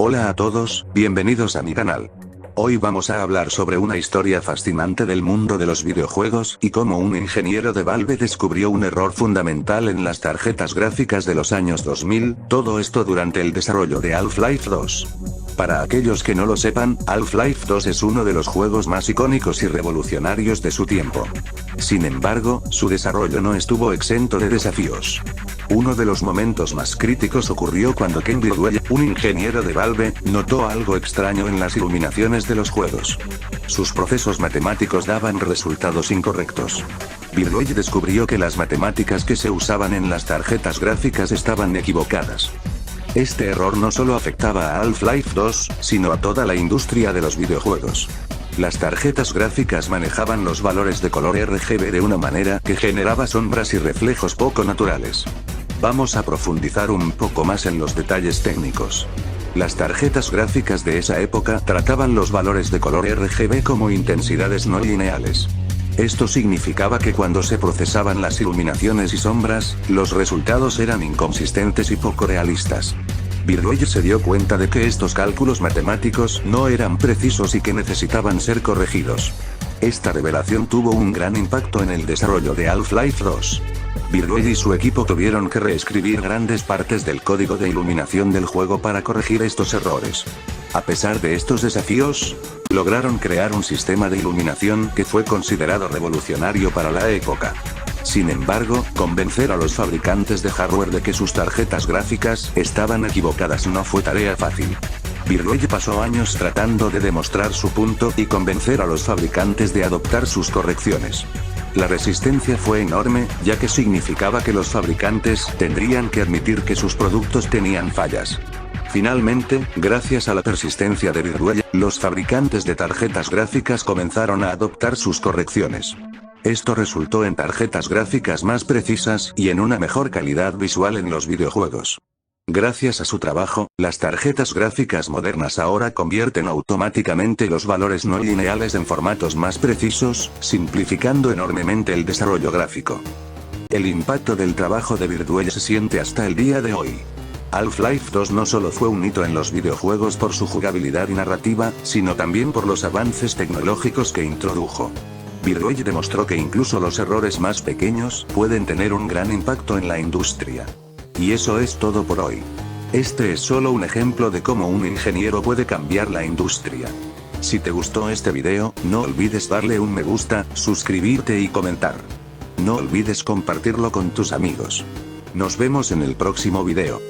Hola a todos, bienvenidos a mi canal. Hoy vamos a hablar sobre una historia fascinante del mundo de los videojuegos y cómo un ingeniero de Valve descubrió un error fundamental en las tarjetas gráficas de los años 2000, todo esto durante el desarrollo de Half-Life 2. Para aquellos que no lo sepan, Half-Life 2 es uno de los juegos más icónicos y revolucionarios de su tiempo. Sin embargo, su desarrollo no estuvo exento de desafíos. Uno de los momentos más críticos ocurrió cuando Ken Birdwell, un ingeniero de Valve, notó algo extraño en las iluminaciones de los juegos. Sus procesos matemáticos daban resultados incorrectos. Birdwell descubrió que las matemáticas que se usaban en las tarjetas gráficas estaban equivocadas. Este error no solo afectaba a Half-Life 2, sino a toda la industria de los videojuegos. Las tarjetas gráficas manejaban los valores de color RGB de una manera que generaba sombras y reflejos poco naturales. Vamos a profundizar un poco más en los detalles técnicos. Las tarjetas gráficas de esa época trataban los valores de color RGB como intensidades no lineales. Esto significaba que cuando se procesaban las iluminaciones y sombras, los resultados eran inconsistentes y poco realistas. Birdwell se dio cuenta de que estos cálculos matemáticos no eran precisos y que necesitaban ser corregidos. Esta revelación tuvo un gran impacto en el desarrollo de Half-Life 2. Birdwell y su equipo tuvieron que reescribir grandes partes del código de iluminación del juego para corregir estos errores. A pesar de estos desafíos, lograron crear un sistema de iluminación que fue considerado revolucionario para la época. Sin embargo, convencer a los fabricantes de hardware de que sus tarjetas gráficas estaban equivocadas no fue tarea fácil. Birdwell pasó años tratando de demostrar su punto y convencer a los fabricantes de adoptar sus correcciones. La resistencia fue enorme, ya que significaba que los fabricantes tendrían que admitir que sus productos tenían fallas. Finalmente, gracias a la persistencia de Birdwell, los fabricantes de tarjetas gráficas comenzaron a adoptar sus correcciones. Esto resultó en tarjetas gráficas más precisas y en una mejor calidad visual en los videojuegos. Gracias a su trabajo, las tarjetas gráficas modernas ahora convierten automáticamente los valores no lineales en formatos más precisos, simplificando enormemente el desarrollo gráfico. El impacto del trabajo de Birdwell se siente hasta el día de hoy. Half-Life 2 no solo fue un hito en los videojuegos por su jugabilidad y narrativa, sino también por los avances tecnológicos que introdujo. Birdwell demostró que incluso los errores más pequeños pueden tener un gran impacto en la industria. Y eso es todo por hoy. Este es solo un ejemplo de cómo un ingeniero puede cambiar la industria. Si te gustó este video, no olvides darle un me gusta, suscribirte y comentar. No olvides compartirlo con tus amigos. Nos vemos en el próximo video.